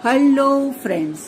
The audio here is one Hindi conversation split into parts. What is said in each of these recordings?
Hello friends,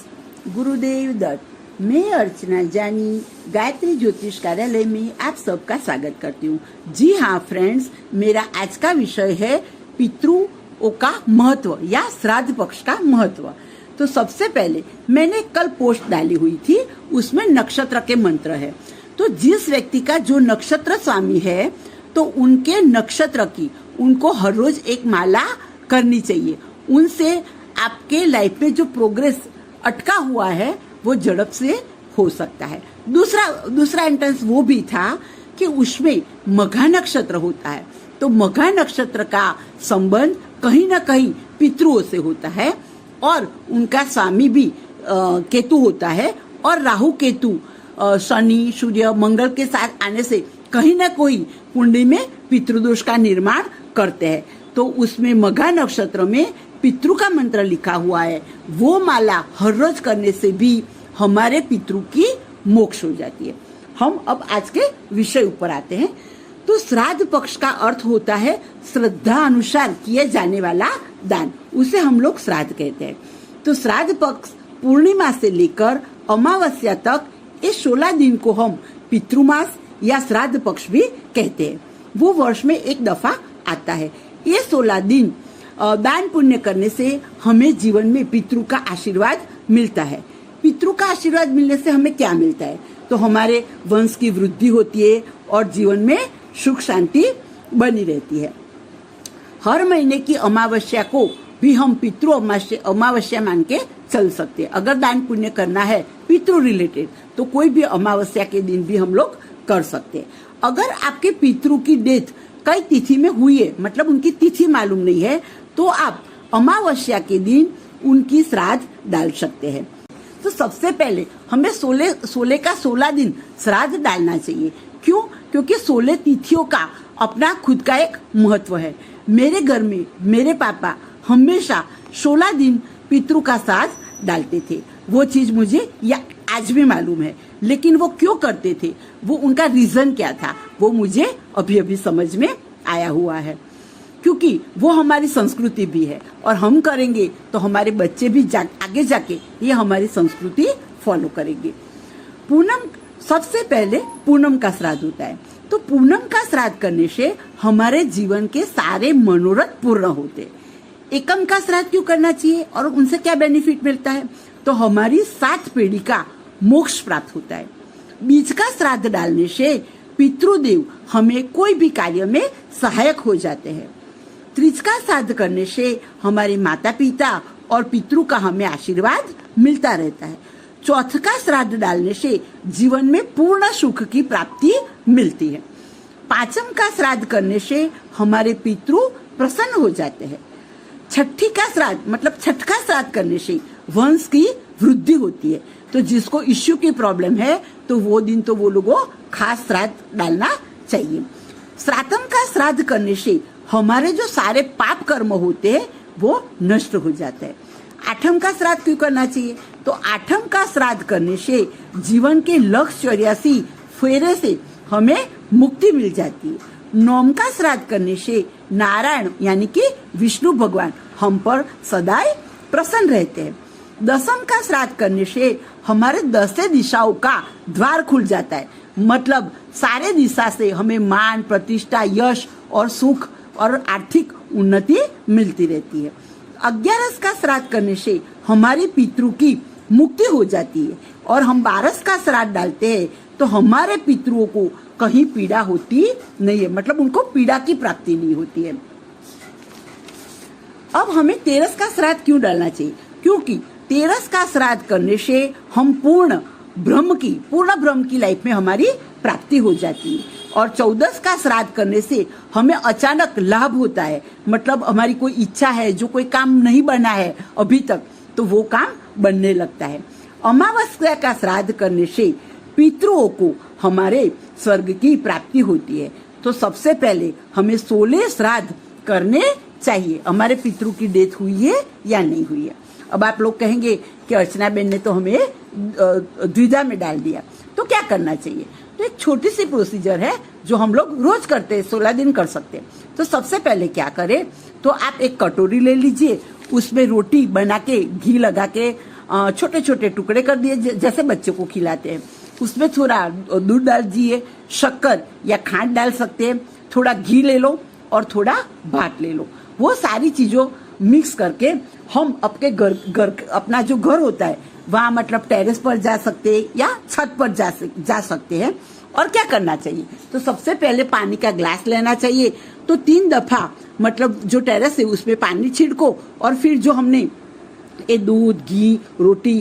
Gurudev Datta. मैं अर्चना जानी गायत्री ज्योतिष कार्यालय में आप सबका स्वागत करती हूँ। जी हाँ फ्रेंड्स, मेरा आज का विषय है पितरों का महत्व या श्राद्ध पक्ष का महत्व। तो सबसे पहले मैंने कल पोस्ट डाली हुई थी, उसमें नक्षत्र के मंत्र है। तो जिस व्यक्ति का जो नक्षत्र स्वामी है तो उनके नक्षत्र की उनको हर रोज एक माला करनी चाहिए। उनसे आपके लाइफ में जो प्रोग्रेस अटका हुआ है वो झड़प से हो सकता है। दूसरा एंट्रेंस वो भी था कि उसमें मघा नक्षत्र होता है, तो मघा नक्षत्र का संबंध कहीं ना कहीं पितरों से होता है और उनका स्वामी भी केतु होता है। और राहु केतु शनि सूर्य मंगल के साथ आने से कहीं ना कहीं कुंडली में पितृदोष का निर्माण करते हैं। तो उसमें मघा नक्षत्र में पितृ का मंत्र लिखा हुआ है, वो माला हर रोज करने से भी हमारे पितृ की मोक्ष हो जाती है। हम अब आज के विषय ऊपर आते हैं। तो श्राद्ध पक्ष का अर्थ होता है श्रद्धा अनुसार किए जाने वाला दान, उसे हम लोग श्राद्ध कहते हैं। तो श्राद्ध पक्ष पूर्णिमा से लेकर अमावस्या तक ये 16 दिन को हम पितृमास या श्राद्ध पक्ष भी कहते हैं। वो वर्ष में एक दफा आता है। ये 16 दिन दान पुण्य करने से हमें जीवन में पितृ का आशीर्वाद मिलता है। पितृ का आशीर्वाद मिलने से हमें क्या मिलता है? तो हमारे वंश की वृद्धि होती है और जीवन में सुख शांति बनी रहती है। हर महीने की अमावस्या को भी हम पितृ अमावस्या मान के चल सकते हैं। अगर दान पुण्य करना है पितृ रिलेटेड तो कोई भी अमावस्या के दिन भी हम लोग कर सकते हैं। अगर आपके पितृ की डेथ कई तिथि में हुई है, मतलब उनकी तिथि मालूम नहीं है, तो आप अमावस्या के दिन उनकी श्राद्ध डाल सकते हैं। तो सबसे पहले हमें 16 का 16 दिन श्राद्ध डालना चाहिए। क्यों? क्योंकि 16 तिथियों का अपना खुद का एक महत्व है। मेरे घर में मेरे पापा हमेशा 16 दिन पितृ का श्राद्ध डालते थे। वो चीज मुझे या आज भी मालूम है, लेकिन वो क्यों करते थे, वो उनका रीजन क्या था, वो मुझे अभी अभी समझ में आया हुआ है। क्योंकि वो हमारी संस्कृति भी है और हम करेंगे तो हमारे बच्चे भी आगे जाके ये हमारी संस्कृति फॉलो करेंगे। पूनम, सबसे पहले पूनम का श्राद्ध होता है। तो पूनम का श्राद्ध करने से हमारे जीवन के सारे मनोरथ पूर्ण होते। एकम का श्राद्ध क्यों करना चाहिए और उनसे क्या बेनिफिट मिलता है? तो हमारी 7 पीढ़ी का मोक्ष प्राप्त होता है। बीज का श्राद्ध डालने से पितृदेव हमें कोई भी कार्य में सहायक हो जाते हैं। त्रिज का श्राद्ध करने से हमारे माता पिता और पितृ का हमें आशीर्वाद मिलता रहता है। चौथ का श्राद्ध डालने से जीवन में पूर्ण सुख की प्राप्ति मिलती है। पांचम का श्राद्ध करने से हमारे पितृ प्रसन्न हो जाते हैं। छठी का श्राद्ध मतलब छठ का श्राद्ध करने से वंश की वृद्धि होती है। तो जिसको इश्यू की प्रॉब्लम है तो वो दिन तो वो लोगों खास श्राद्ध डालना चाहिए। श्राद्धम का श्राद्ध करने से हमारे जो सारे पाप कर्म होते हैं वो नष्ट हो जाते हैं। आठम का श्राद्ध क्यों करना चाहिए? तो आठम का श्राद्ध करने से जीवन के लक्ष्य 84 फेरे से हमें मुक्ति मिल जाती है। नौम का श्राद्ध करने से नारायण यानी कि विष्णु भगवान हम पर सदैव प्रसन्न रहते हैं। दसम का श्राद्ध करने से हमारे 10 दिशाओं का द्वार खुल जाता है, मतलब सारे दिशा से हमें मान प्रतिष्ठा यश और सुख और आर्थिक उन्नति मिलती रहती है। 11 का श्राद्ध करने से हमारे पितृ की मुक्ति हो जाती है और हम 12 का श्राद्ध डालते हैं तो हमारे पितरों को कहीं पीड़ा होती नहीं है, मतलब उनको पीड़ा की प्राप्ति नहीं होती है। अब हमें 13 का श्राद्ध क्यों डालना चाहिए? क्योंकि 13 का श्राद्ध करने से हम पूर्ण ब्रह्म की लाइफ में हमारी प्राप्ति हो जाती है। और 14 का श्राद्ध करने से हमें अचानक लाभ होता है, मतलब हमारी कोई इच्छा है, जो कोई काम नहीं बना है अभी तक, तो वो काम बनने लगता है। अमावस्या का श्राद्ध करने से पितरों को हमारे स्वर्ग की प्राप्ति होती है। तो सबसे पहले हमें 16 श्राद्ध करने चाहिए। हमारे पितरों की डेथ हुई है या नहीं हुई है? अब आप लोग कहेंगे कि अर्चना बेन ने तो हमें द्विधा में डाल दिया। तो क्या करना चाहिए? तो एक छोटी सी प्रोसीजर है जो हम लोग रोज करते हैं, 16 दिन कर सकते हैं। तो सबसे पहले क्या करें, तो आप एक कटोरी ले लीजिए, उसमें रोटी बना के घी लगा के छोटे छोटे टुकड़े कर दिए, जैसे बच्चों को खिलाते हैं। उसमें थोड़ा दूध डाल दीजिए, शक्कर या खांड डाल सकते हैं, थोड़ा घी ले लो और थोड़ा भात ले लो। वो सारी चीजों मिक्स करके हम अपने घर अपना जो घर होता है वहाँ मतलब टेरेस पर जा सकते हैं या छत पर जा सकते हैं। और क्या करना चाहिए, तो सबसे पहले पानी का ग्लास लेना चाहिए। तो 3 दफा मतलब जो टेरेस है उसमें पानी छिड़को, और फिर जो हमने ये दूध घी रोटी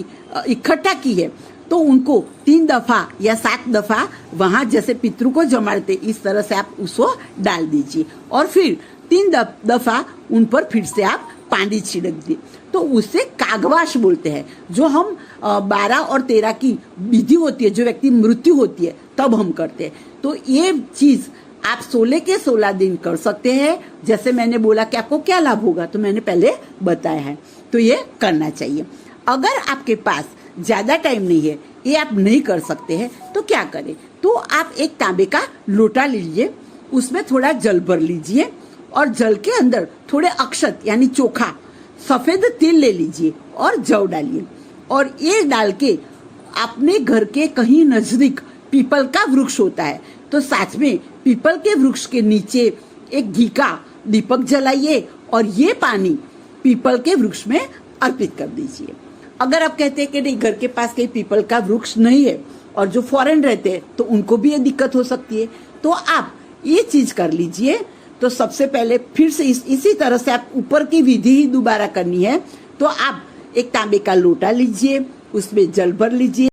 इकट्ठा की है तो उनको 3 दफा या 7 दफा वहां जैसे पितरों को जमाड़ते इस तरह से आप उसको डाल दीजिए, और फिर 3 दफा उन पर फिर से आप पानी छिड़क दिए। तो उसे कागवाश बोलते हैं। जो हम 12 और 13 की विधि होती है, जो व्यक्ति मृत्यु होती है तब हम करते हैं। तो ये चीज आप 16 के 16 दिन कर सकते हैं। जैसे मैंने बोला कि आपको क्या लाभ होगा, तो मैंने पहले बताया है, तो ये करना चाहिए। अगर आपके पास ज्यादा टाइम नहीं है, ये आप नहीं कर सकते हैं, तो क्या करें, तो आप एक तांबे का लोटा लीजिए, उसमें थोड़ा जल भर लीजिए और जल के अंदर थोड़े अक्षत यानी चोखा सफेद तिल ले लीजिए और जव डालिए, और ये डाल के अपने घर के कहीं नजदीक पीपल का वृक्ष होता है, तो साथ में पीपल के वृक्ष के नीचे एक घी का दीपक जलाइए और ये पानी पीपल के वृक्ष में अर्पित कर दीजिए। अगर आप कहते हैं कि नहीं, घर के पास कहीं पीपल का वृक्ष नहीं है और जो फॉरेन रहते हैं तो उनको भी ये दिक्कत हो सकती है, तो आप ये चीज कर लीजिए। तो सबसे पहले फिर से इसी तरह से आप ऊपर की विधि ही दोबारा करनी है। तो आप एक तांबे का लोटा लीजिए, उसमें जल भर लीजिए।